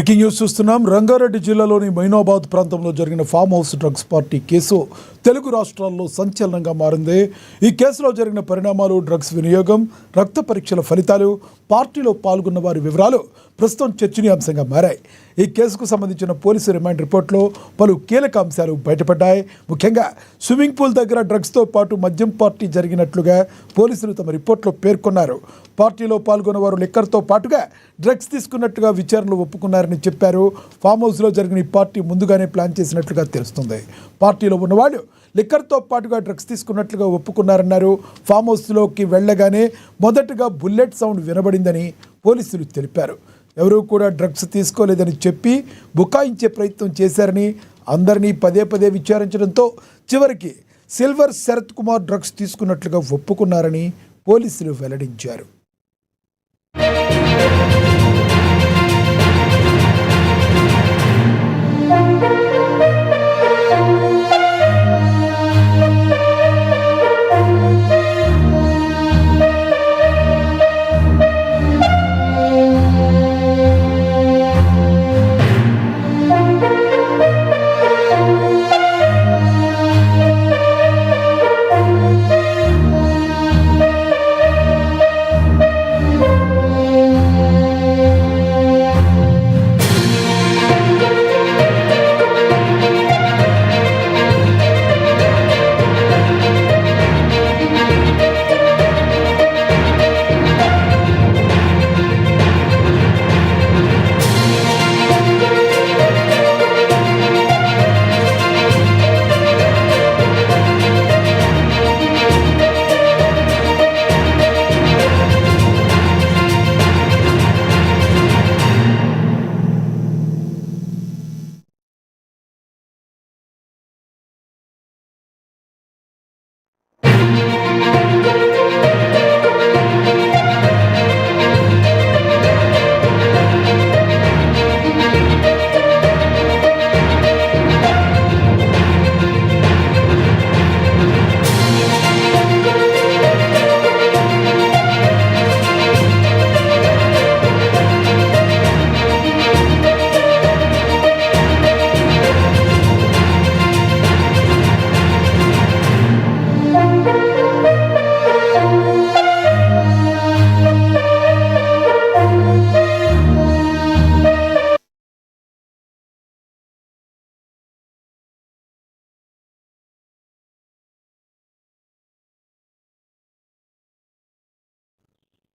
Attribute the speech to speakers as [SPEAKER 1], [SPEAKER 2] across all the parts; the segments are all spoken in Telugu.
[SPEAKER 1] బ్రేకింగ్ న్యూస్ చూస్తున్నాం. రంగారెడ్డి జిల్లాలోని మైనాబాద్ ప్రాంతంలో జరిగిన farm house drugs party case Telugu రాష్ట్రాల్లో సంచలనంగా మారింది. ఈ కేసులో జరిగిన పరిణామాలు, డ్రగ్స్ వినియోగం, రక్త పరీక్షల ఫలితాలు, పార్టీలో పాల్గొన్న వారి వివరాలు ప్రస్తుతం చర్చనీయాంశంగా మారాయి. ఈ కేసుకు సంబంధించిన పోలీసు రిమాండ్ రిపోర్ట్లో పలు కీలక అంశాలు బయటపడ్డాయి. ముఖ్యంగా స్విమ్మింగ్ పూల్ దగ్గర డ్రగ్స్తో పాటు మద్యం పార్టీ జరిగినట్లుగా పోలీసులు తమ రిపోర్ట్లో పేర్కొన్నారు. పార్టీలో పాల్గొన్న వారు లిక్కర్తో పాటుగా డ్రగ్స్ తీసుకున్నట్టుగా విచారణలో ఒప్పుకున్నారని చెప్పారు. ఫామ్ హౌస్లో జరిగిన ఈ పార్టీ ముందుగానే ప్లాన్ చేసినట్లుగా తెలుస్తుంది. పార్టీలో ఉన్నవాళ్ళు లిక్కర్తో పాటుగా డ్రగ్స్ తీసుకున్నట్లుగా ఒప్పుకున్నారన్నారు. ఫామ్ హౌస్లోకి వెళ్ళగానే మొదటగా బుల్లెట్ సౌండ్ వినబడిందని పోలీసులు తెలిపారు. ఎవరూ కూడా డ్రగ్స్ తీసుకోలేదని చెప్పి బుకాయించే ప్రయత్నం చేశారని, అందరినీ పదే పదే విచారించడంతో చివరికి సిల్వర్ శరత్ కుమార్ డ్రగ్స్ తీసుకున్నట్లుగా ఒప్పుకున్నారని పోలీసులు వెల్లడించారు.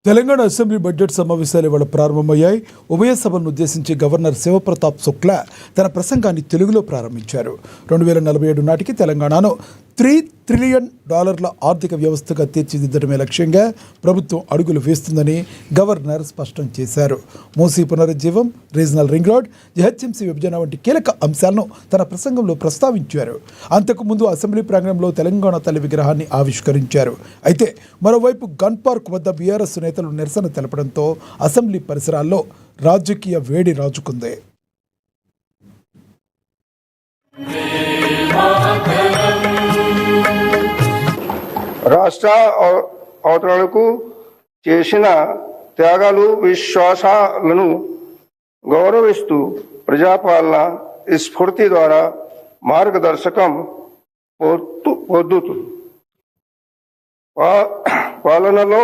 [SPEAKER 1] తెలంగాణ అసెంబ్లీ బడ్జెట్ సమావేశాలు ఇవాళ ప్రారంభమయ్యాయి. ఉభయ సభలను ఉద్దేశించి గవర్నర్ శివప్రతాప్ శుక్లా తన ప్రసంగాన్ని తెలుగులో ప్రారంభించారు. 2047 నాటికి తెలంగాణను $3 ట్రిలియన్ ఆర్థిక వ్యవస్థగా తీర్చిదిద్దడమే లక్ష్యంగా ప్రభుత్వం అడుగులు వేస్తుందని గవర్నర్ స్పష్టం చేశారు. మూసీ పునరుజ్జీవం, రీజనల్ రింగ్ రోడ్, జీహెచ్ఎంసీ విభజన వంటి కీలక అంశాలను తన ప్రసంగంలో ప్రస్తావించారు. అంతకుముందు అసెంబ్లీ ప్రాంగణంలో తెలంగాణ తల్లి విగ్రహాన్ని ఆవిష్కరించారు. అయితే మరోవైపు గన్ పార్క్ వద్ద బీఆర్ఎస్ నేతలు నిరసన తెలపడంతో అసెంబ్లీ పరిసరాల్లో రాజకీయ వేడి రాజుకుంది.
[SPEAKER 2] రాష్ట్ర అవతరణకు చేసిన త్యాగాలు, విశ్వాసాలను గౌరవిస్తూ ప్రజాపాలన స్ఫూర్తి ద్వారా మార్గదర్శకం పొందుతుంది. పాలనలో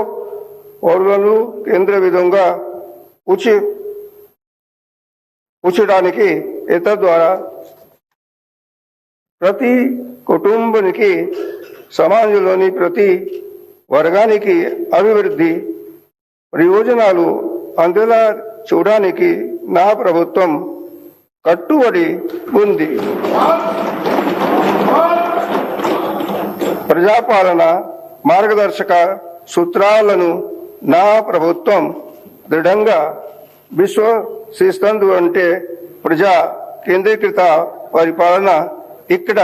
[SPEAKER 2] పౌరులను కేంద్ర విధంగా ఉంచడానికి ద్వారా ప్రతి కుటుంబానికి, సమాజంలోని ప్రతి వర్గానికి అభివృద్ధి ప్రయోజనాలు అందేలా చూడడానికి నా ప్రభుత్వం కట్టుబడి ఉంది. ప్రజాపాలన మార్గదర్శక సూత్రాలను నా ప్రభుత్వం దృఢంగా విశ్వసిస్తుంది. అంటే ప్రజా కేంద్రీకృత పరిపాలన. ఇక్కడ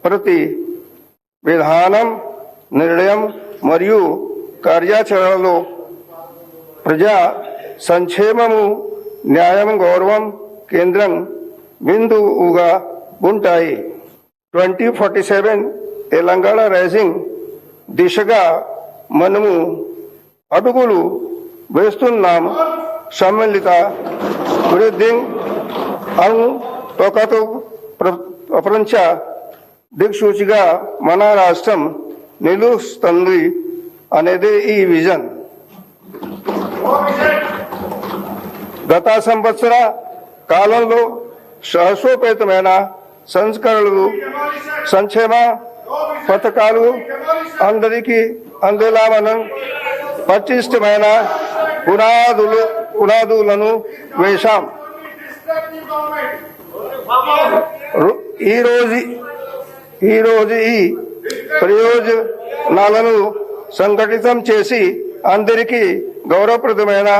[SPEAKER 2] ప్రతి విధానం, నిర్ణయం మరియు కార్యాచరణలో ప్రజా సంక్షేమము, న్యాయం, గౌరవం కేంద్రం బిందువుగా ఉంటాయి. 2047 తెలంగాణ రైజింగ్ దిశగా మనము అడుగులు వేస్తున్నాం. సమ్మిళిత అభివృద్ధి తోకతో ప్రపంచ దిక్సూచిగా మన రాష్ట్రం నిలుస్తుంది అనేది ఈ విజన్. గత సంవత్సర కాలంలో సాహసోపేతమైన సంస్కరణలు, సంక్షేమ పథకాలు అందరికీ అందేలా మనం పటిష్టమైన పునాదులను వేశాం. ఈ రోజు ఈ ప్రయోజనాలను సంఘటితం చేసి అందరికీ గౌరవప్రదమైన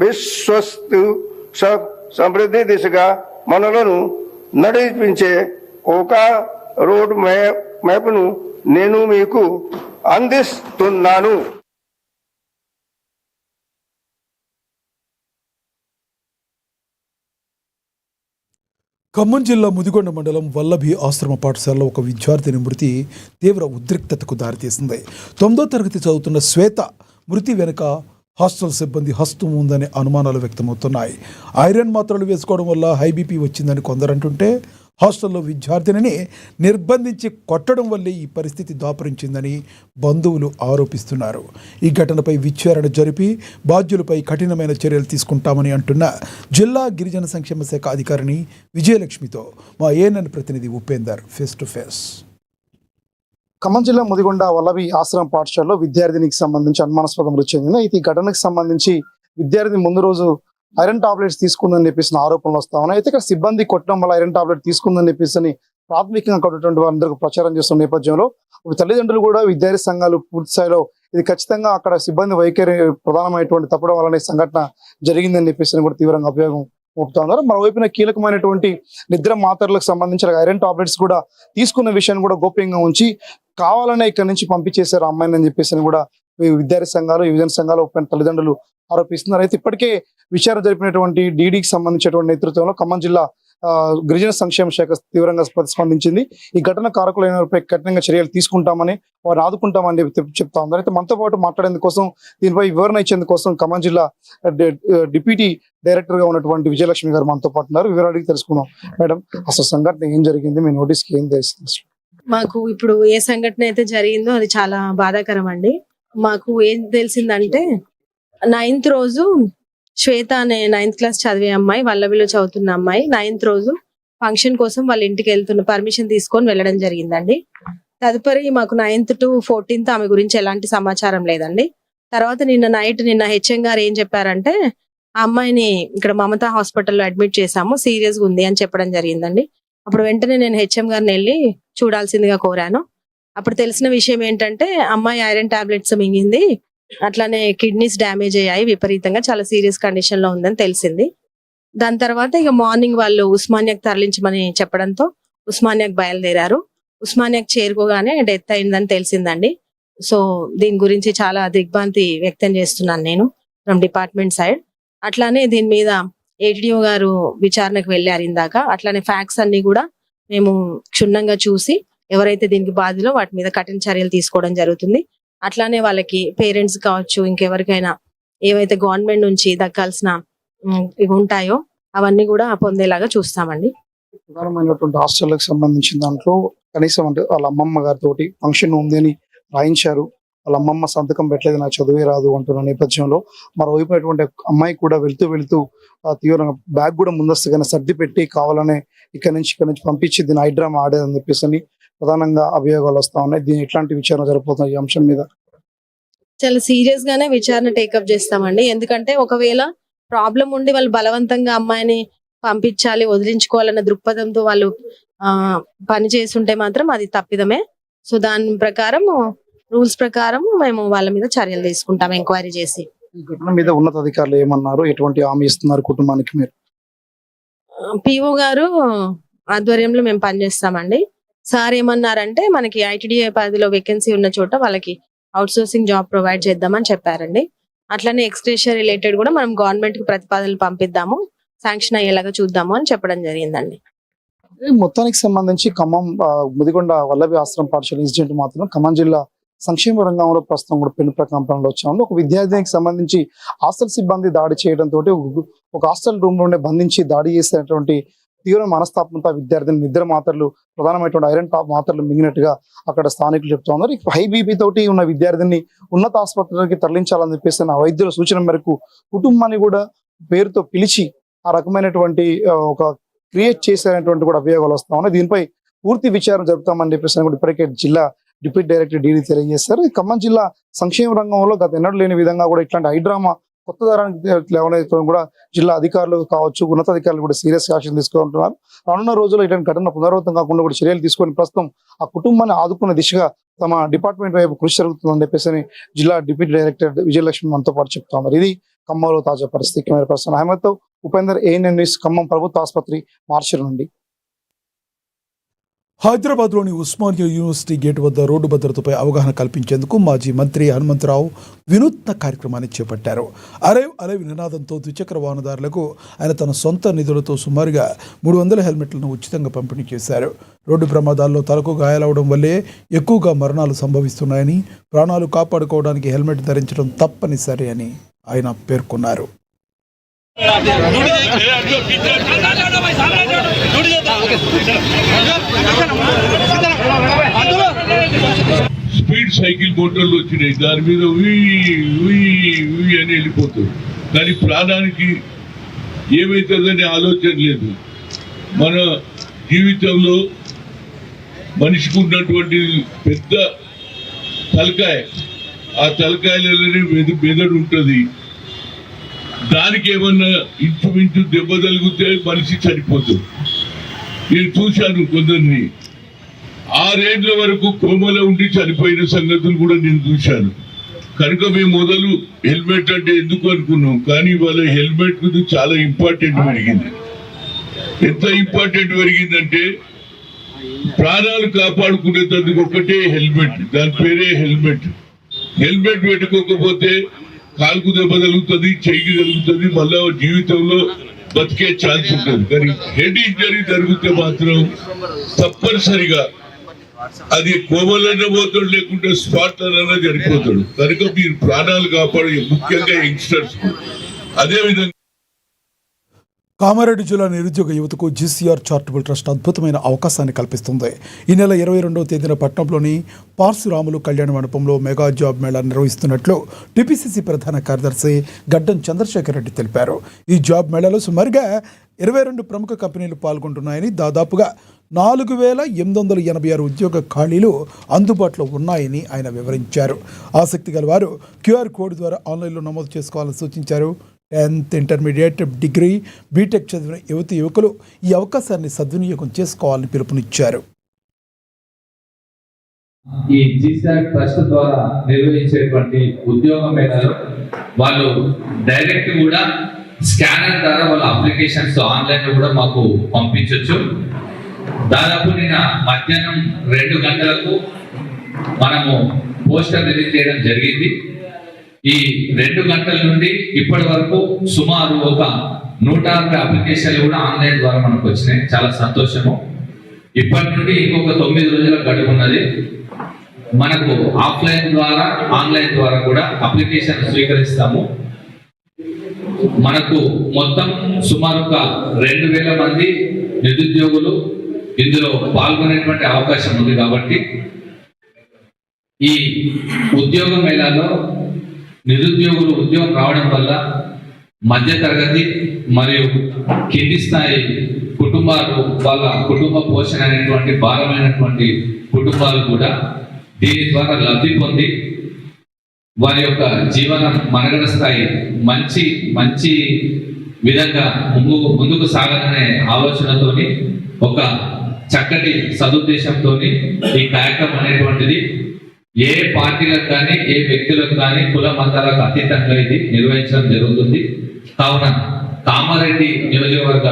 [SPEAKER 2] విశ్వస్తు సమృద్ధి దిశగా మనలను నడిపించే ఒక రోడ్ మ్యాప్ను నేను మీకు అందిస్తున్నాను.
[SPEAKER 1] ఖమ్మం జిల్లా ముదిగొండ మండలం వల్లభి ఆశ్రమ పాఠశాలలో ఒక విద్యార్థిని మృతి తీవ్ర ఉద్రిక్తతకు దారితీసింది. 9వ తరగతి చదువుతున్న శ్వేత మృతి వెనుక హాస్టల్ సిబ్బంది హస్తం ఉందనే అనుమానాలు వ్యక్తమవుతున్నాయి. ఐరన్ మాత్రలు వేసుకోవడం వల్ల హై బీపీ వచ్చిందని కొందరంటుంటే, హాస్టల్లో విద్యార్థినిని నిర్బంధించి కొట్టడం వల్లే ఈ పరిస్థితి దాపురించిందని బంధువులు ఆరోపిస్తున్నారు. ఈ ఘటనపై విచారణ జరిపి బాధ్యులపై కఠినమైన చర్యలు తీసుకుంటామని అంటున్న జిల్లా గిరిజన సంక్షేమ శాఖ అధికారిని విజయలక్ష్మితో మా ఏఎన్ఎన్ ప్రతినిధి Upender face to face.
[SPEAKER 3] Khammam జిల్లా ముదిగొండ వల్లభి ఆశ్రమ పాఠశాలలో విద్యార్థినికి సంబంధించి అనుమానాస్పద మృతి చెందింది. అయితే ఈ ఘటనకు సంబంధించి విద్యార్థి ముందు రోజు ఐరన్ టాబ్లెట్స్ తీసుకుందని చెప్పేసి ఆరోపణలు వస్తా ఉన్నాయి. అయితే ఇక్కడ సిబ్బంది కొట్టడం వల్ల ఐరన్ టాబ్లెట్ తీసుకుందని చెప్పేసి ప్రాథమికంగా కొట్టేటువంటి వారందరికీ ప్రచారం చేస్తున్న నేపథ్యంలో తల్లిదండ్రులు కూడా విద్యార్థి సంఘాలు పూర్తి స్థాయిలో ఇది ఖచ్చితంగా అక్కడ సిబ్బంది వైఖరి ప్రధానమైనటువంటి తప్పడం వలన సంఘటన జరిగిందని చెప్పేసి కూడా తీవ్రంగా అభియోగం మోపుతా ఉన్నారు. మరోవైపున కీలకమైనటువంటి నిద్ర మాత్రలకు సంబంధించిన ఐరన్ టాబ్లెట్స్ కూడా తీసుకున్న విషయాన్ని కూడా గోప్యంగా ఉంచి కావాలనే ఇక్కడ నుంచి పంపించేశారు అమ్మాయిని అని చెప్పేసి కూడా విద్యార్థి సంఘాలు, యువజన సంఘాలు తల్లిదండ్రులు ఆరోపిస్తున్నారు. అయితే ఇప్పటికే విచారణ జరిపినటువంటి డీడీకి సంబంధించినటువంటి నేతృత్వంలో ఖమ్మం జిల్లా గిరిజన సంక్షేమ శాఖ తీవ్రంగా ప్రతిస్పందించింది. ఈ ఘటన కారకులైన వారిపై కఠినంగా చర్యలు తీసుకుంటామని, వారిని ఆదుకుంటామని చెప్తా ఉన్నారు. అయితే మనతో పాటు మాట్లాడేందుకోసం, దీనిపై వివరణ ఇచ్చేందుకోసం ఖమ్మం జిల్లా డిప్యూటీ డైరెక్టర్ గా ఉన్నటువంటి విజయలక్ష్మి గారు మనతో పాటు ఉన్నారు. వివరాలు తెలుసుకుందాం. మేడం, అసలు సంఘటన ఏం జరిగింది, మీ నోటీస్కి ఏం తెలుస్తుంది?
[SPEAKER 4] మాకు ఇప్పుడు ఏ సంఘటన అయితే జరిగిందో అది చాలా బాధాకరం అండి. మాకు ఏం తెలిసిందంటే 9th రోజు శ్వేత అనే 9th క్లాస్ చదివే అమ్మాయి, వల్లభిలో చదువుతున్న అమ్మాయి 9th రోజు ఫంక్షన్ కోసం వాళ్ళ ఇంటికి వెళ్తున్న పర్మిషన్ తీసుకొని వెళ్ళడం జరిగిందండి. తదుపరి మాకు 9th to 14th ఆమె గురించి ఎలాంటి సమాచారం లేదండి. తర్వాత నిన్న హెచ్ఎం గారు ఏం చెప్పారంటే, ఆ అమ్మాయిని ఇక్కడ మమతా హాస్పిటల్లో అడ్మిట్ చేశాము, సీరియస్ గా ఉంది అని చెప్పడం జరిగిందండి. అప్పుడు వెంటనే నేను హెచ్ఎం గారిని వెళ్ళి చూడాల్సిందిగా కోరాను. అప్పుడు తెలిసిన విషయం ఏంటంటే, అమ్మాయి ఐరన్ టాబ్లెట్స్ మింగింది, అట్లానే కిడ్నీస్ డ్యామేజ్ అయ్యాయి విపరీతంగా, చాలా సీరియస్ కండిషన్ లో ఉందని తెలిసింది. దాని తర్వాత ఇక మార్నింగ్ వాళ్ళు ఉస్మానియాకి తరలించమని చెప్పడంతో ఉస్మానియాకి బయలుదేరారు. ఉస్మానియాకి చేరుకోగానే డెత్ అయిందని తెలిసిందండి. సో దీని గురించి చాలా దిగ్భ్రాంతి వ్యక్తం చేస్తున్నాను నేను ఫ్రమ్ డిపార్ట్మెంట్ సైడ్. అట్లానే దీని మీద ఏటీడీఓ గారు విచారణకు వెళ్ళారు ఇందాక. అట్లానే ఫ్యాక్ట్స్ అన్ని కూడా మేము క్షుణ్ణంగా చూసి ఎవరైతే దీనికి బాధ్యులో వాటి మీద కఠిన చర్యలు తీసుకోవడం జరుగుతుంది. అట్లానే వాళ్ళకి పేరెంట్స్ కావచ్చు, ఇంకెవరికైనా ఏవైతే గవర్నమెంట్ నుంచి దక్కాల్సిన ఇవి ఉంటాయో అవన్నీ కూడా పొందేలాగా చూస్తామండి.
[SPEAKER 3] ప్రధానమైనటువంటి హాస్టల్కి సంబంధించిన దాంట్లో కనీసం అంటే వాళ్ళ అమ్మమ్మ గారితో ఫంక్షన్ ఉంది అని రాయించారు, వాళ్ళ అమ్మమ్మ సంతకం పెట్టలేదు, నాకు చదివే రాదు అంటున్న నేపథ్యంలో మరోవైపు అటువంటి అమ్మాయి కూడా వెళ్తూ తీవ్రంగా బ్యాగ్ కూడా ముందస్తుగానే సర్ది పెట్టి కావాలనే ఇక్కడ నుంచి పంపించి దీన్ని హైడ్రామా ఆడేదని చెప్పేసి ప్రధానంగా అభియోగాలు వస్తా ఉన్నాయి. దీని ఎట్లాంటి విచారణ జరగబోతుంది ఈ అంశం మీద?
[SPEAKER 4] చాలా సీరియస్ గానే విచారణ టేకప్ చేస్తామండి. ఎందుకంటే ఒకవేళ ప్రాబ్లం ఉండి వాళ్ళు బలవంతంగా అమ్మాయిని పంపించాలి, వదిలించుకోవాలన్న దృక్పథంతో వాళ్ళు పని చేస్తుంటే మాత్రం అది తప్పిదమే. సో దాని ప్రకారం, రూల్స్ ప్రకారం మేము వాళ్ళ మీద చర్యలు తీసుకుంటాం ఎంక్వైరీ చేసి.
[SPEAKER 3] ఈ ఘటన మీద ఉన్నతాధికారులు ఏమన్నారు, ఎటువంటి హామీ ఇస్తున్నారు కుటుంబానికి మీరు?
[SPEAKER 4] పిఓ గారు ఆధ్వర్యంలో మేము పనిచేస్తామండి. సార్ ఏమన్నారంటే, మనకి ఐటీడీఏ పరిధిలో వేకెన్సీ ఉన్న చోట వాళ్ళకి అవుట్ సోర్సింగ్ జాబ్ ప్రొవైడ్ చేద్దామని చెప్పారండి. అట్లనే ఎక్స్గ్రేషియా రిలేటెడ్ కూడా మనం గవర్నమెంట్ కి ప్రతిపాదనలు పంపిద్దాము, శాంక్షన్ అయ్యేలాగా చూద్దాము అని చెప్పడం జరిగిందండి.
[SPEAKER 3] మొత్తానికి సంబంధించి ఖమ్మం ముదిగొండ వల్లభి ఆశ్రమ పాఠశాల ఇన్సిడెంట్ మాత్రం ఖమ్మం జిల్లా సంక్షేమ రంగంలో ప్రస్తుతం కూడా పెను ప్రకంపనలో వచ్చాము. ఒక విద్యార్థినికి సంబంధించి హాస్టల్ సిబ్బంది దాడి చేయడంతో ఒక హాస్టల్ రూమ్ లోనే బంధించి దాడి చేసినటువంటి తీవ్ర మనస్తాపంతో విద్యార్థిని నిద్ర మాత్రలు ప్రధానమైనటువంటి ఐరన్ టాప్ మాత్రలు మింగినట్టుగా అక్కడ స్థానికులు చెప్తా ఉన్నారు. హై బీపీ తోటి ఉన్న విద్యార్థిని ఉన్నత ఆసుపత్రికి తరలించాలని చెప్పేసి ఆ వైద్యుల సూచన మేరకు కుటుంబాన్ని కూడా పేరుతో పిలిచి ఆ రకమైనటువంటి ఒక క్రియేట్ చేసేటువంటి కూడా అభియోగాలు వస్తా ఉన్నాయి. దీనిపై పూర్తి విచారణ జరుపుతామని చెప్పేసి కూడా ఇప్పటికే జిల్లా డిప్యూటీ డైరెక్టర్ డీడీ తెలియజేశారు. ఈ ఖమ్మం జిల్లా సంక్షేమ రంగంలో గత ఎన్నడూ లేని విధంగా కూడా ఇట్లాంటి హైడ్రామా కొత్త తరానికి లేవనైతే కూడా జిల్లా అధికారులు కావచ్చు, ఉన్నతాధికారులు కూడా సీరియస్ యాక్షన్ తీసుకుంటున్నారు. రానున్న రోజుల్లో ఇటువంటి ఘటన పునరావృతం కాకుండా కూడా చర్యలు తీసుకొని ప్రస్తుతం ఆ కుటుంబాన్ని ఆదుకునే దిశగా తమ డిపార్ట్మెంట్ వైపు కృషి జరుగుతుందని చెప్పేసి జిల్లా డిప్యూటీ డైరెక్టర్ విజయలక్ష్మి మనతో పాటు చెప్తా ఉన్నారు. ఇది ఖమ్మంలో తాజా పరిస్థితి. కెమెరా పర్సన్ అహ్మద్తో ఉపేందర్, ANN న్యూస్, ఖమ్మం ప్రభుత్వ ఆసుపత్రి, మార్చిర్ నుండి.
[SPEAKER 1] హైదరాబాద్లోని ఉస్మానియా యూనివర్సిటీ గేట్ వద్ద రోడ్డు భద్రతపై అవగాహన కల్పించేందుకు మాజీ మంత్రి హనుమంతరావు వినూత్న కార్యక్రమాన్ని చేపట్టారు. అరేవ్ అరేవ్ నినాదంతో ద్విచక్ర వాహనదారులకు ఆయన తన సొంత నిధులతో సుమారుగా 300 హెల్మెట్లను ఉచితంగా పంపిణీ చేశారు. రోడ్డు ప్రమాదాల్లో తలకు గాయాలవడం వల్లే ఎక్కువగా మరణాలు సంభవిస్తున్నాయని, ప్రాణాలు కాపాడుకోవడానికి హెల్మెట్ ధరించడం తప్పనిసరి అని ఆయన పేర్కొన్నారు.
[SPEAKER 5] స్పీడ్ సైకిల్ మోటార్లు వచ్చినాయి, దాని మీద అని వెళ్ళిపోతుంది. కానీ ప్రాణానికి ఏమైతుందని ఆలోచన లేదు. మన జీవితంలో మనిషికి ఉన్నటువంటి పెద్ద తలకాయ, ఆ తలకాయలలోనే మెదడు ఉంటుంది. దానికి ఏమన్నా ఇంచుమించు దెబ్బ తగిలితే మనిషి చనిపోతుంది. నేను చూశాను కొందరిని 6 ఏళ్ల వరకు కోమలో ఉండి చనిపోయిన సంగతులు కూడా నేను చూశాను. కనుక మేము మొదలు హెల్మెట్ అంటే ఎందుకు అనుకున్నాం, కానీ వాళ్ళ హెల్మెట్ చాలా ఇంపార్టెంట్ పెరిగింది. ఎంత ఇంపార్టెంట్ పెరిగిందంటే ప్రాణాలు కాపాడుకునేందుకు ఒకటే హెల్మెట్, దాని పేరే హెల్మెట్. హెల్మెట్ పెట్టుకోకపోతే కాలుకు దెబ్బ తగులుతుంది, చెయ్యికి తగులుతుంది, మళ్ళా జీవితంలో బతికే ఛాన్స్ ఉంటుంది. కానీ హెడ్ ఇంజరీ జరిగితే మాత్రం తప్పనిసరిగా అది కోమలన్నా పోతాడు, లేకుంటే స్పాట్లన్నా జరిగిపోతాడు. కనుక మీరు ప్రాణాలు కాపాడు, ముఖ్యంగా యంగ్స్టర్స్. అదేవిధంగా
[SPEAKER 1] కామారెడ్డి జిల్లా నిరుద్యోగ యువతకు GCR చారిటబుల్ ట్రస్ట్ అద్భుతమైన అవకాశాన్ని కల్పిస్తుంది. ఈ నెల 22వ తేదీన పట్టణంలోని పార్శురాములు కళ్యాణ మండపంలో మెగా జాబ్ మేళా నిర్వహిస్తున్నట్లు TPCC ప్రధాన కార్యదర్శి గడ్డం చంద్రశేఖర్ రెడ్డి తెలిపారు. ఈ జాబ్ మేళాలో సుమారుగా 22 ప్రముఖ కంపెనీలు పాల్గొంటున్నాయని, దాదాపుగా 4,886 ఉద్యోగ ఖాళీలు అందుబాటులో ఉన్నాయని ఆయన వివరించారు. ఆసక్తి గల వారు QR కోడ్ ద్వారా ఆన్లైన్లో నమోదు చేసుకోవాలని సూచించారు. 10th ఇంటర్మీడియట్, డిగ్రీ, బీటెక్ చదివిన యువకులు ఈ అవకాశాన్ని సద్వినియోగం చేసుకోవాలని పిలుపునిచ్చారు.
[SPEAKER 6] ఈ GCR ట్రస్ట్ ద్వారా నిర్వహించేటువంటి ఉద్యోగ మేళాలో వాళ్ళు డైరెక్ట్ కూడా స్కానర్ ద్వారా వాళ్ళ అప్లికేషన్స్ ఆన్లైన్ కూడా మాకు పంపించవచ్చు. దాదాపు నిన్న మధ్యాహ్నం 2 గంటలకు మనము పోస్టర్ రిలీజ్ చేయడం జరిగింది. ఈ 2 గంటల నుండి ఇప్పటి వరకు సుమారు ఒక 160 అప్లికేషన్లు కూడా ఆన్లైన్ ద్వారా మనకు వచ్చినాయి. చాలా సంతోషము. ఇప్పటి నుండి ఇంకొక 9 రోజుల గడువు ఉన్నది. మనకు ఆఫ్లైన్ ద్వారా, ఆన్లైన్ ద్వారా కూడా అప్లికేషన్ స్వీకరిస్తాము. మనకు మొత్తం సుమారుగా 2,000 మంది నిరుద్యోగులు ఇందులో పాల్గొనేటువంటి అవకాశం ఉంది. కాబట్టి ఈ ఉద్యోగ మేళాలో నిరుద్యోగులు ఉద్యోగం రావడం వల్ల మధ్య తరగతి మరియు కింది స్థాయి కుటుంబాలు, వాళ్ళ కుటుంబ పోషణ అనేటువంటి భారమైనటువంటి కుటుంబాలు కూడా దీని ద్వారా లబ్ధి పొంది వారి యొక్క జీవన మనుగడ స్థాయి మంచి విధంగా ముందుకు సాగాలనే ఆలోచనతోని, ఒక చక్కటి సదుద్దేశంతో ఈ కార్యక్రమం అనేటువంటిది ఏ పార్టీలకు కానీ, ఏ వ్యక్తులకు కానీ, కుల మతాలకు అతీతంగా ఇది నిర్వహించడం జరుగుతుంది. కావున కామారెడ్డి నియోజకవర్గ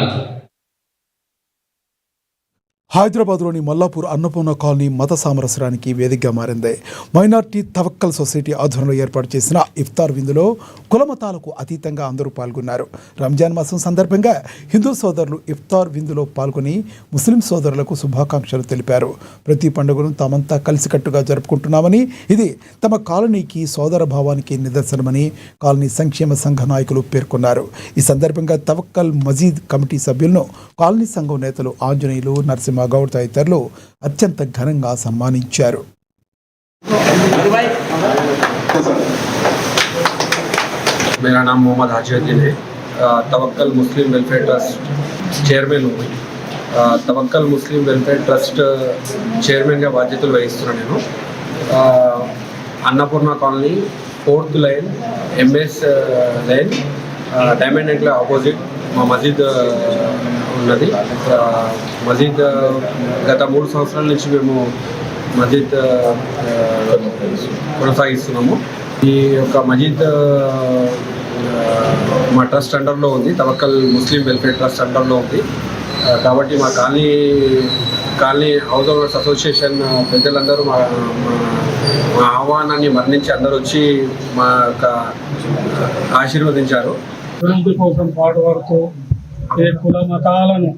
[SPEAKER 1] హైదరాబాద్లోని మల్లాపూర్ అన్నపూర్ణ కాలనీ మత సామరస్యానికి వేదికగా మారింది. మైనార్టీ తవక్కల్ సొసైటీ ఆధ్వర్యంలో ఏర్పాటు చేసిన ఇఫ్తార్ విందులో కులమతాలకు అతీతంగా అందరూ పాల్గొన్నారు. రంజాన్ మాసం సందర్భంగా హిందూ సోదరులు ఇఫ్తార్ విందులో పాల్గొని ముస్లిం సోదరులకు శుభాకాంక్షలు తెలిపారు. ప్రతి పండుగను తామంతా కలిసికట్టుగా జరుపుకుంటున్నామని, ఇది తమ కాలనీకి సోదర భావానికి నిదర్శనమని కాలనీ సంక్షేమ సంఘ నాయకులు పేర్కొన్నారు. ఈ సందర్భంగా తవక్కల్ మజీద్ కమిటీ సభ్యులను కాలనీ సంఘం నేతలు ఆంజనేయులు, నరసింహ గౌడ్ తదితరులు అత్యంత ఘనంగా సన్మానించారు.
[SPEAKER 7] मेरा नाम मोहम्मद हाजिउद्दीन है. Tawakkal Muslim welfare trust chairman हूँ. తవక్కల్ ముస్లిం వెల్ఫేర్ ట్రస్ట్ చైర్మన్గా బాధ్యతలు వహిస్తున్నాను నేను. Annapurna colony 4th line MS line diamond నెక్ల ఆపోజిట్ మా మసీద్ ఉన్నది. మసీద్ గత 3 సంవత్సరాల నుంచి మేము మసీద్ కొనసాగిస్తున్నాము. ఈ యొక్క మసీద్ మా ట్రస్ట్ అండర్లో ఉంది, తవక్కల్ ముస్లిం వెల్ఫేర్ ట్రస్ట్ అండర్లో ఉంది. కాబట్టి మా కాలనీ హౌస్ ఓనర్స్ అసోసియేషన్ పెద్దలందరూ మా ఆహ్వానాన్ని మరణించి అందరూ వచ్చి మా యొక్క ఆశీర్వదించారు.
[SPEAKER 8] అభివృద్ధి కోసం పాటుపడుతూ ఏ కుల మతాలను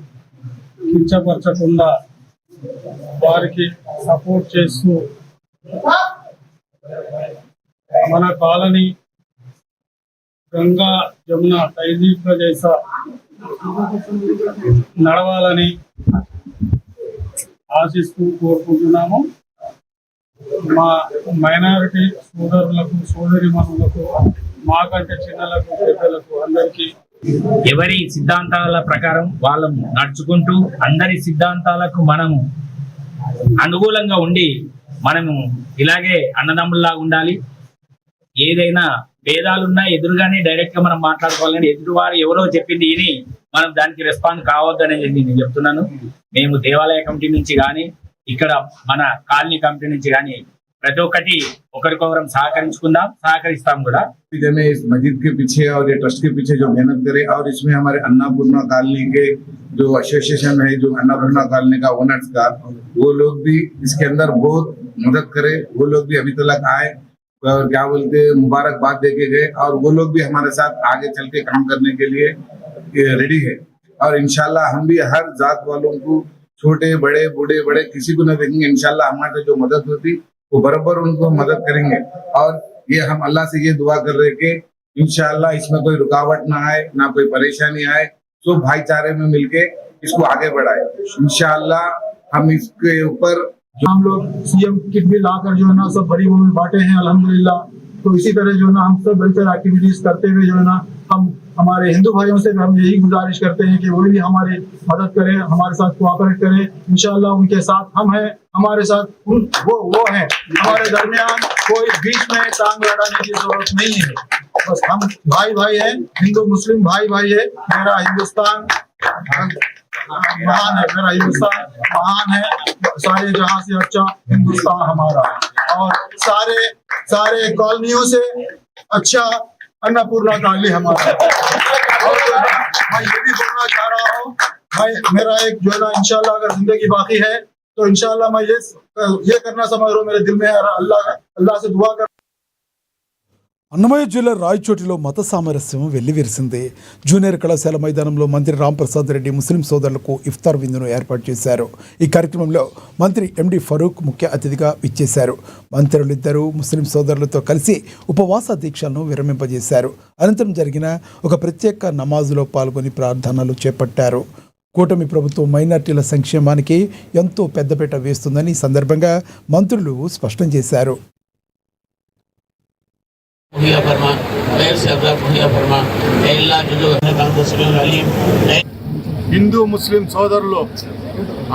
[SPEAKER 8] కించపరచకుండా వారికి సపోర్ట్ చేస్తూ మన కాలనీ గంగా జమున తైజీబ్ జైసా నడవాలని ఆశిస్తూ కోరుకుంటున్నాము. మా మైనారిటీ సోదరులకు, సోదరిమణులకు, మాకంటే చిన్నలకు, పెద్దలకు అందరికీ
[SPEAKER 9] ఎవరి సిద్ధాంతాల ప్రకారం వాళ్ళు నడుచుకుంటూ అందరి సిద్ధాంతాలకు మనము అనుకూలంగా ఉండి మనము ఇలాగే అన్నదమ్ముల్లాగా ఉండాలి. ఏదైనా భేదాలున్నా ఎదురుగానే డైరెక్ట్ గా మనం మాట్లాడుకోవాలని, ఎదురువారు ఎవరో చెప్పింది విని మనం దానికి రెస్పాండ్ కావద్దని నేను చెప్తున్నాను. మేము దేవాలయ కమిటీ నుంచి కానీ, ఇక్కడ మన కాలనీ కమిటీ నుంచి కానీ ప్రతి ఒక్కటి ఒకరికొకరం సహకరిస్తాం కూడా.
[SPEAKER 10] इस मस्जिद के पीछे और ये ट्रस्ट के पीछे जो मेहनत करे और इसमें हमारे अन्नापूर्णा कॉलोनी के जो एसोसिएशन है, जो अन्नापूर्णा कॉलोनी का ओनर्स का, वो लोग भी इसके अंदर बहुत मदद करे. वो लोग भी अभी तक आए और क्या बोलते मुबारकबाद दे के गए और वो लोग भी हमारे साथ आगे चल के काम करने के लिए रेडी है. और इंशाल्लाह हम भी हर जात वालों को, छोटे बड़े बूढ़े बड़े किसी को न देखेंगे. इंशाल्लाह हमारे जो मदद होती वो बराबर उनको मदद करेंगे. और ये हम अल्लाह से ये दुआ कर रहे कि इंशाल्लाह इसमें कोई रुकावट ना आए, ना कोई परेशानी आए, तो भाईचारे में मिलके इसको आगे बढ़ाए. इंशाल्लाह हम इसके ऊपर
[SPEAKER 8] हम लोग सीएम किट भी लाकर जो है ना सब गरीबों में बांटे हैं अल्हम्दुलिल्लाह. तो इसी तरह जो है ना हम सब वेलफेयर एक्टिविटीज करते हुए जो है ना हम हमारे हिंदू भाइयों से हम यही गुजारिश करते हैं कि वो भी हमारी मदद करें, हमारे साथ कोऑपरेट करें. इंशाल्लाह उनके साथ हम हैं, हमारे साथ वो हैं. हमारे दरमियान कोई बीच में टांग लड़ाने की जरूरत नहीं है. बस हम भाई हैं, हिंदू मुस्लिम भाई है. मेरा हिंदुस्तान महान है, मेरा हिंदुस्तान महान है. सारे जहां से अच्छा हिंदुस्तान हमारा है और सारे कॉलोनियों से अच्छा अन्नपूर्णा कॉलोनी हमारा है. और मैं ये भी बोलना चाह रहा हूँ, भाई मेरा एक जो है ना इंशाल्लाह अगर जिंदगी बाकी है तो इंशाल्लाह मैं ये करना समझ रहा हूँ, मेरे दिल में है. अल्लाह से दुआ कर.
[SPEAKER 1] అన్నమయ్య జిల్లా రాయచోటిలో మత సామరస్యం వెల్లివిరిసింది. జూనియర్ కళాశాల మైదానంలో మంత్రి రాంప్రసాద్ రెడ్డి ముస్లిం సోదరులకు ఇఫ్తార్ విందును ఏర్పాటు చేశారు. ఈ కార్యక్రమంలో మంత్రి ఎండి ఫరూక్ ముఖ్య అతిథిగా ఇచ్చేశారు. మంత్రులిద్దరూ ముస్లిం సోదరులతో కలిసి ఉపవాస దీక్షలను విరమింపజేశారు. అనంతరం జరిగిన ఒక ప్రత్యేక నమాజులో పాల్గొని ప్రార్థనలు చేపట్టారు. కూటమి ప్రభుత్వం మైనార్టీల సంక్షేమానికి ఎంతో పెద్దపీట వేస్తుందని ఈ సందర్భంగా మంత్రులు స్పష్టం చేశారు.
[SPEAKER 11] హిందూ ముస్లిం సోదరులు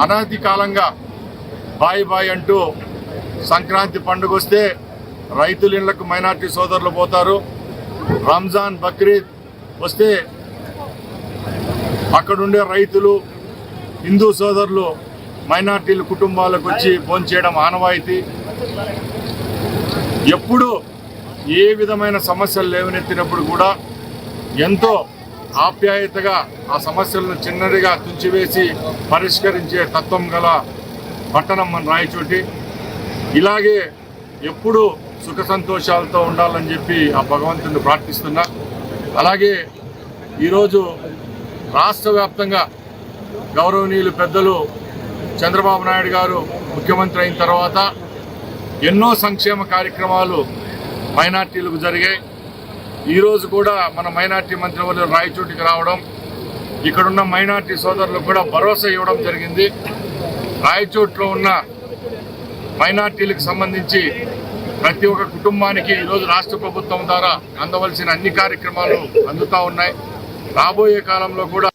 [SPEAKER 11] అనాది కాలంగా బాయ్ అంటూ సంక్రాంతి పండుగ వస్తే రైతుల ఇళ్లకు మైనార్టీ సోదరులు పోతారు. రంజాన్ బక్రీద్ వస్తే అక్కడుండే రైతులు హిందూ సోదరులు మైనార్టీల కుటుంబాలకు వచ్చి భోంచేయడం ఆనవాయితీ. ఎప్పుడు ఏ విధమైన సమస్యలు లేవనెత్తినప్పుడు కూడా ఎంతో ఆప్యాయతగా ఆ సమస్యలను చిన్నదిగా తుంచివేసి పరిష్కరించే తత్వం గల పట్టణం మన రాయచోటి. ఇలాగే ఎప్పుడూ సుఖ సంతోషాలతో ఉండాలని చెప్పి ఆ భగవంతుని ప్రార్థిస్తున్నా. అలాగే ఈరోజు రాష్ట్ర వ్యాప్తంగా గౌరవనీయులు పెద్దలు చంద్రబాబు నాయుడు గారు ముఖ్యమంత్రి అయిన తర్వాత ఎన్నో సంక్షేమ కార్యక్రమాలు మైనార్టీలకు జరిగాయి. ఈరోజు కూడా మన మైనార్టీ మంత్రివర్యులు రాయచోటికి రావడం, ఇక్కడున్న మైనార్టీ సోదరులకు కూడా భరోసా ఇవ్వడం జరిగింది. రాయచోట్లో ఉన్న మైనార్టీలకు సంబంధించి ప్రతి ఒక్క కుటుంబానికి ఈరోజు రాష్ట్ర ప్రభుత్వం ద్వారా అందవలసిన అన్ని కార్యక్రమాలు అందుతూ ఉన్నాయి. రాబోయే కాలంలో కూడా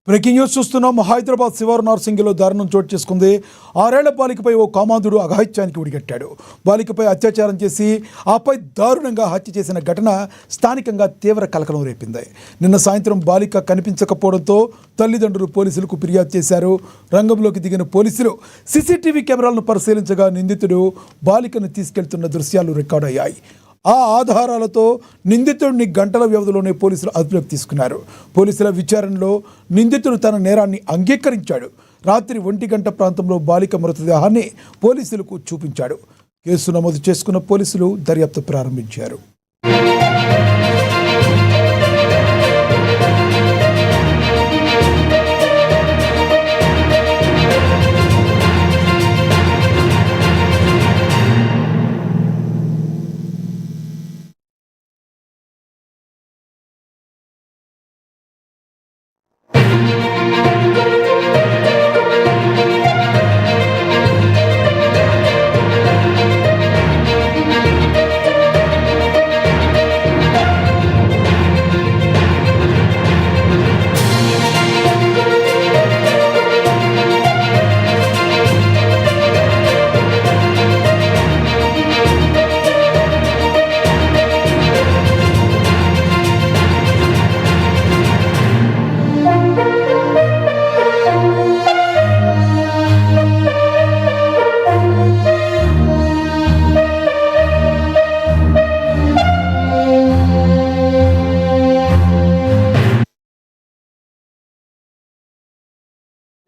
[SPEAKER 1] బ్రేకింగ్ న్యూస్ చూస్తున్నాం. హైదరాబాద్ శివారు నార్సింగిలో దారుణం చోటు చేసుకుంది. 6 ఏళ్ల బాలికపై ఓ కామాంధుడు అఘాయిత్యానికి ఉడిగట్టాడు. బాలికపై అత్యాచారం చేసి ఆపై దారుణంగా హత్య చేసిన ఘటన స్థానికంగా తీవ్ర కలకలం రేపింది. నిన్న సాయంత్రం బాలిక కనిపించకపోవడంతో తల్లిదండ్రులు పోలీసులకు ఫిర్యాదు చేశారు. రంగంలోకి దిగిన పోలీసులు సీసీటీవీ కెమెరాలను పరిశీలించగా నిందితుడు బాలికను తీసుకెళ్తున్న దృశ్యాలు రికార్డయ్యాయి. ఆ ఆధారాలతో నిందితుడిని గంటల వ్యవధిలోనే పోలీసులు అదుపులోకి తీసుకున్నారు. పోలీసుల విచారణలో నిందితుడు తన నేరాన్ని అంగీకరించాడు. రాత్రి 1 గంట ప్రాంతంలో బాలిక మృతదేహాన్ని పోలీసులకు చూపించాడు. కేసు నమోదు చేసుకున్న పోలీసులు దర్యాప్తు ప్రారంభించారు.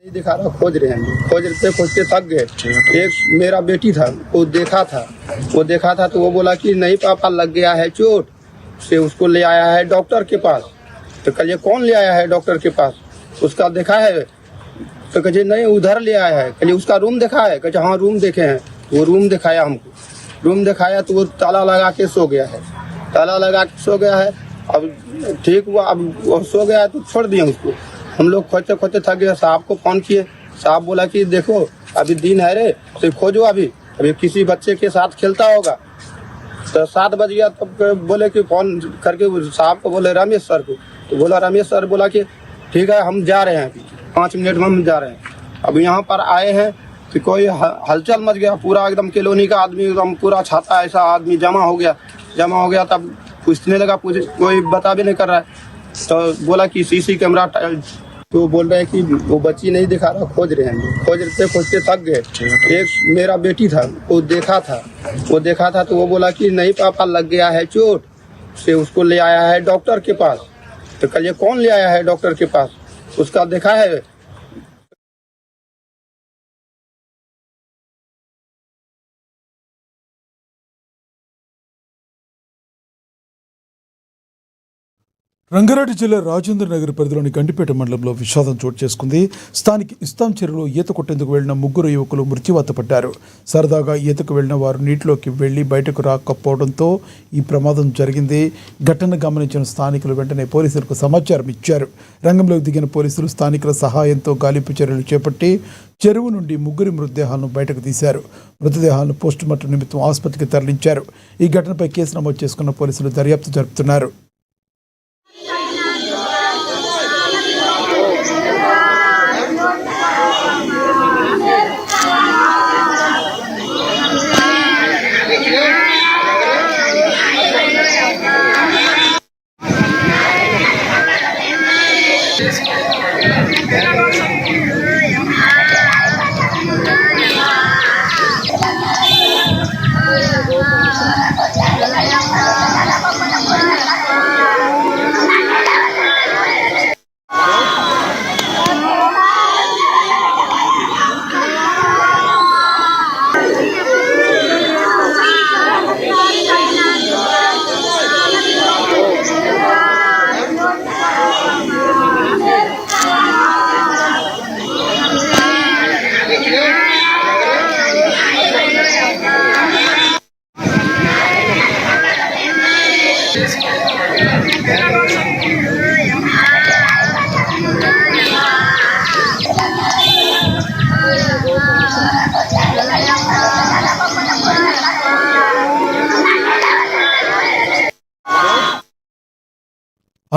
[SPEAKER 2] दिखा रहा, खोज रहे हैं, खोजते थक गए। एक मेरा बेटी था, वो देखा था तो वो बोला कि नहीं पापा लग गया है चोट, से उसको ले आया है डॉक्टर के पास। तो कहिए कौन ले आया है डॉक्टर के पास? उसका देखा है? तो कहिए नहीं उधर ले आया है। कहिए उसका रूम देखा है? कहिए हाँ रूम देखे हैं। वो रूम दिखाया हमको, रूम दिखाया तो वो ताला लगा के सो गया है, ताला लगा के सो गया है। अब ठीक हुआ, अब वो सो गया तो छोड़ दिए उसको। हम लोग खोजते खोजते थक गए, साहब को फोन किए, साहब बोला कि देखो अभी दिन है रे, तो खोजो अभी किसी बच्चे के साथ खेलता होगा। तो 7 बज गया तब बोले कि फोन करके साहब को बोले रमेश सर को, तो बोला रमेश सर बोला कि ठीक है हम जा रहे हैं, 5 मिनट में हम जा रहे हैं। अब यहाँ पर आए हैं कि कोई हलचल मच गया, पूरा एकदम कॉलोनी का आदमी एकदम पूरा छाता ऐसा आदमी जमा हो गया। तब पूछने लगा, कोई बता भी नहीं कर रहा है। तो बोला कि सीसी कैमरा तो बोल रहे हैं कि वो बच्ची नहीं दिखा रहा, खोज रहे हैं। खोजते खोजते थक गए। एक मेरा बेटी था, वो देखा था तो वो बोला कि नहीं पापा लग गया है चोट, से उसको ले आया है डॉक्टर के पास। तो कल ये कौन ले आया है डॉक्टर के पास, उसका देखा है।
[SPEAKER 1] రంగారెడ్డి జిల్లా రాజేంద్ర నగర్ పరిధిలోని గండిపేట మండలంలో విషాదం చోటు చేసుకుంది. స్థానిక ఇస్తాం చెరువులో ఈత కొట్టేందుకు వెళ్లిన ముగ్గురు యువకులు మృత్యువాత పడ్డారు. సరదాగా ఈతకు వెళ్లిన వారు నీటిలోకి వెళ్లి బయటకు రాకపోవడంతో ఈ ప్రమాదం జరిగింది. ఘటన గమనించిన స్థానికులు వెంటనే పోలీసులకు సమాచారం ఇచ్చారు. రంగంలోకి దిగిన పోలీసులు స్థానికుల సహాయంతో గాలింపు చర్యలు చేపట్టి చెరువు నుండి ముగ్గురి మృతదేహాలను బయటకు తీశారు. మృతదేహాలను పోస్టుమార్టం నిమిత్తం ఆసుపత్రికి తరలించారు. ఈ ఘటనపై కేసు నమోదు చేసుకున్న పోలీసులు దర్యాప్తు జరుపుతున్నారు.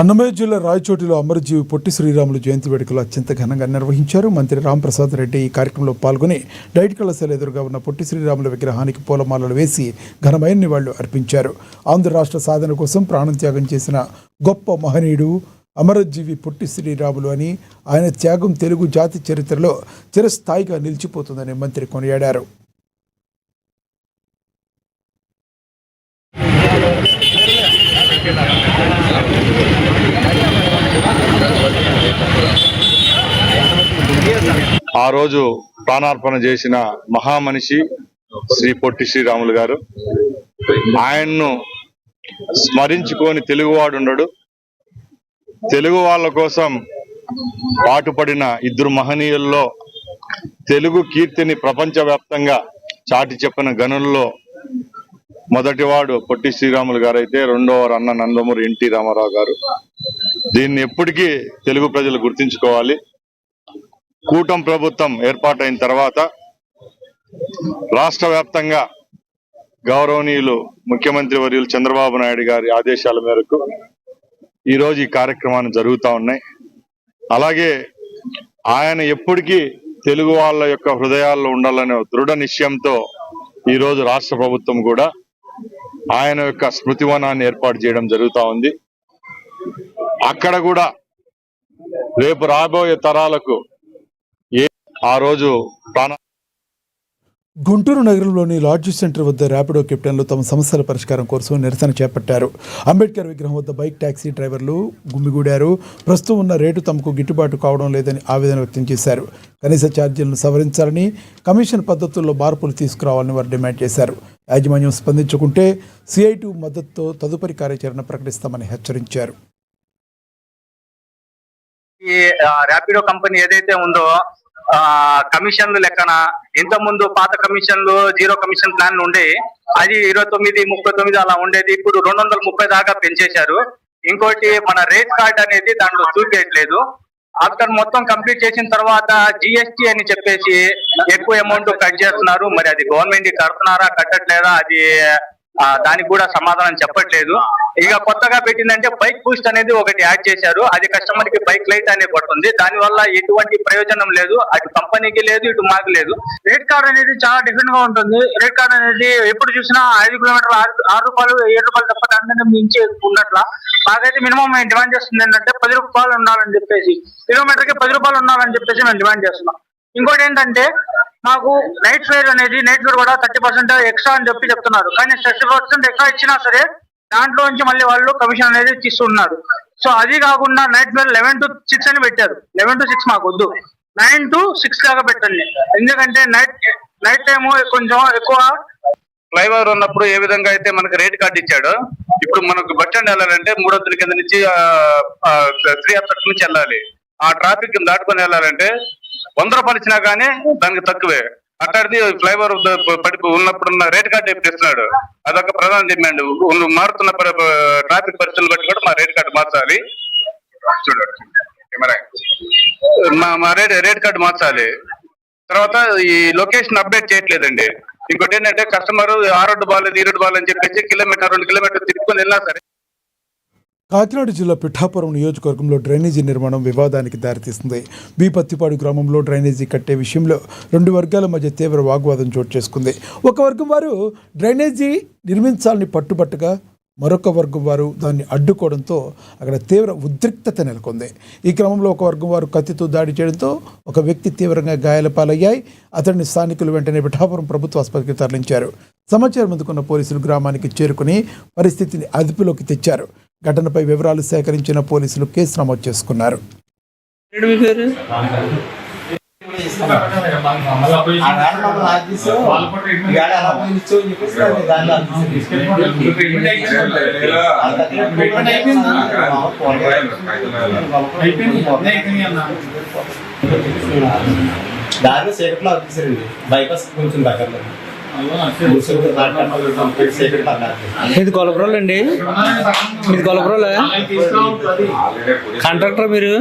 [SPEAKER 1] అన్నమయ్య జిల్లా రాయచోటిలో అమరజీవి పొట్టి శ్రీరాములు జయంతి వేడుకలు అత్యంత ఘనంగా నిర్వహించారు. మంత్రి రాంప్రసాద్ రెడ్డి ఈ కార్యక్రమంలో పాల్గొని డైట్ కళాశాల ఎదురుగా ఉన్న పొట్టి శ్రీరాముల విగ్రహానికి పూలమాలలు వేసి ఘనమైన నివాళులు అర్పించారు. ఆంధ్ర రాష్ట్ర సాధన కోసం ప్రాణం త్యాగం చేసిన గొప్ప మహనీయుడు అమరజీవి పొట్టి శ్రీరాములు అని, ఆయన త్యాగం తెలుగు జాతి చరిత్రలో చిరస్థాయిగా నిలిచిపోతుందని మంత్రి కొనియాడారు.
[SPEAKER 11] ఆ రోజు ప్రాణార్పణ చేసిన మహామనిషి శ్రీ పొట్టి శ్రీరాములు గారు. ఆయన్ను స్మరించుకొని తెలుగువాడు ఉండడు. తెలుగు వాళ్ళ కోసం పాటుపడిన ఇద్దరు మహనీయుల్లో తెలుగు కీర్తిని ప్రపంచవ్యాప్తంగా చాటి చెప్పిన గనుల్లో మొదటివాడు పొట్టి శ్రీరాములు గారు అయితే, రెండవ అన్న నందమూరి ఎన్టీ రామారావు గారు. దీన్ని ఎప్పటికీ తెలుగు ప్రజలు గుర్తించుకోవాలి. కూటమి ప్రభుత్వం ఏర్పాటైన తర్వాత రాష్ట్ర వ్యాప్తంగా గౌరవనీయులు ముఖ్యమంత్రి వర్యులు చంద్రబాబు నాయుడు గారి ఆదేశాల మేరకు ఈరోజు ఈ కార్యక్రమాన్ని జరుగుతూ ఉన్నాయి. అలాగే ఆయన ఎప్పటికీ తెలుగు వాళ్ళ యొక్క హృదయాల్లో ఉండాలనే దృఢ నిశ్చయంతో ఈరోజు రాష్ట్ర ప్రభుత్వం కూడా ఆయన యొక్క స్మృతివనాన్ని ఏర్పాటు చేయడం జరుగుతూ ఉంది. అక్కడ కూడా రేపు రాబోయే తరాలకు ఆ రోజు
[SPEAKER 1] గుంటూరు నగరంలోని లాడ్జీ సెంటర్ వద్ద ర్యాపిడో కెప్టెన్లు తమ సమస్యల పరిష్కారం కోసం నిరసన చేపట్టారు. అంబేద్కర్ విగ్రహం వద్ద బైక్ ట్యాక్సీ డ్రైవర్లు గుమిగూడారు. ప్రస్తుతం ఉన్న రేటు తమకు గిట్టుబాటు కావడం లేదని ఆవేదన వ్యక్తం చేశారు. కనీస ఛార్జీలను సవరించాలని, కమిషన్ పద్ధతుల్లో మార్పులు తీసుకురావాలని వారు డిమాండ్ చేశారు. యాజమాన్యం స్పందించుకుంటే CIT మద్దతుతో తదుపరి కార్యాచరణ ప్రకటిస్తామని హెచ్చరించారు.
[SPEAKER 12] ఈ ర్యాపిడో కంపెనీ ఏదైతే ఉందో కమిషన్లు లెక్కన ఇంత ముందు పాత కమిషన్లు 0 కమిషన్ ప్లాన్ ఉండే అది 29, 39 అలా ఉండేది. ఇప్పుడు 230 దాకా పెంచేశారు. ఇంకోటి మన రేట్ కార్డ్ అనేది దాంట్లో చూపించట్లేదు. ఆఫ్టర్ మొత్తం కంప్లీట్ చేసిన తర్వాత GST అని చెప్పేసి ఎక్కువ అమౌంట్ కట్ చేస్తున్నారు. మరి అది గవర్నమెంట్ కడుతున్నారా కట్టట్లేదా అది దానికి కూడా సమాధానం చెప్పట్లేదు. ఇక కొత్తగా పెట్టిందంటే బైక్ బూస్ట్ అనేది ఒకటి యాడ్ చేశారు. అది కస్టమర్ కి బైక్ లైట్ అనేది పడుతుంది. దాని వల్ల ఎటువంటి ప్రయోజనం లేదు, అటు కంపెనీకి లేదు, ఇటు మాకు లేదు. రేట్ కార్డ్ అనేది చాలా డిఫరెంట్ గా ఉంటుంది. రేట్ కార్డ్ అనేది ఎప్పుడు చూసినా 5 కిలోమీటర్లు 6 రూపాయలు 7 రూపాయలు తప్ప దాని మించి ఉన్నట్ల మాకైతే మినిమం మేము డిమాండ్ చేస్తుంది ఏంటంటే 10 రూపాయలు ఉండాలని చెప్పేసి, కిలోమీటర్కి 10 రూపాయలు ఉండాలని చెప్పేసి మేము డిమాండ్ చేస్తున్నాం. ఇంకోటి ఏంటంటే మాకు నైట్ ఫేర్ కూడా 30% ఎక్స్ట్రా అని చెప్తున్నారు. కానీ 30% ఎక్స్ట్రా ఇచ్చినా సరే దాంట్లో నుంచి మళ్ళీ వాళ్ళు కమిషన్ అనేది తీస్తున్నారు. సో అది కాకుండా నైట్ ఫేర్ 11 to 6 అని పెట్టారు. 11 to 6 మాకు వద్దు, 9 to 6 లాగా పెట్టండి. ఎందుకంటే నైట్ టైం కొంచెం ఎక్కువ. ఫ్లైఓవర్ ఉన్నప్పుడు ఏ విధంగా అయితే మనకు రేట్ కార్డు ఇచ్చాడో, ఇప్పుడు మనకు బస్ స్టాండ్ వెళ్ళాలంటే 300 కింద నుంచి 3 నుంచి వెళ్ళాలి. ఆ ట్రాఫిక్ దాటుకొని వెళ్ళాలంటే 100 రూపాయలు ఇచ్చినా కానీ దానికి తక్కువే. అట్లాంటిది ఫ్లైఓవర్ ఉన్నప్పుడు రేట్ కార్డు ఎప్పుడు ఇస్తున్నాడు, అదొక ప్రధాన డిమాండ్. మారుతున్న ట్రాఫిక్ పరిస్థితులు బట్టి కూడా మా రేట్ కార్డు మార్చాలి. చూడండి మా రేట్ కార్డు మార్చాలి. తర్వాత ఈ లొకేషన్ అప్డేట్ చేయట్లేదండి. ఇంకోటి ఏంటంటే కస్టమర్ ఆ రోడ్డు బాగాలేదు ఈ రోడ్డు బాగాలని చెప్పేసి 2 కిలోమీటర్లు తిప్పుకొని వెళ్ళినా సరే.
[SPEAKER 1] కాకినాడ జిల్లా పిఠాపురం నియోజకవర్గంలో డ్రైనేజీ నిర్మాణం వివాదానికి దారితీస్తుంది. బీపత్తిపాడు గ్రామంలో డ్రైనేజీ కట్టే విషయంలో 2 వర్గాల మధ్య తీవ్ర వాగ్వాదం చోటు చేసుకుంది. ఒక వర్గం వారు డ్రైనేజీ నిర్మించాలని పట్టుబట్టగా మరొక వర్గం వారు దాన్ని అడ్డుకోవడంతో అక్కడ తీవ్ర ఉద్రిక్తత నెలకొంది. ఈ క్రమంలో ఒక వర్గం వారు కత్తితో దాడి చేయడంతో ఒక వ్యక్తి తీవ్రంగా గాయాల పాలయ్యాయి. అతడిని స్థానికులు వెంటనే పిఠాపురం ప్రభుత్వ ఆసుపత్రికి తరలించారు. సమాచారం అందుకున్న పోలీసులు గ్రామానికి చేరుకుని పరిస్థితిని అదుపులోకి తెచ్చారు. ఘటనపై వివరాలు సేకరించిన పోలీసులు కేసు నమోదు చేసుకున్నారు.
[SPEAKER 2] దారిలో సేకట్లో ఆఫీసరండి, బైపాస్ కొంచెం దగ్గరలో.
[SPEAKER 13] ఇది కొలబ్రోల్ అండి, ఇది కొలబ్రోల్ కాంట్రాక్టర్ మీరు.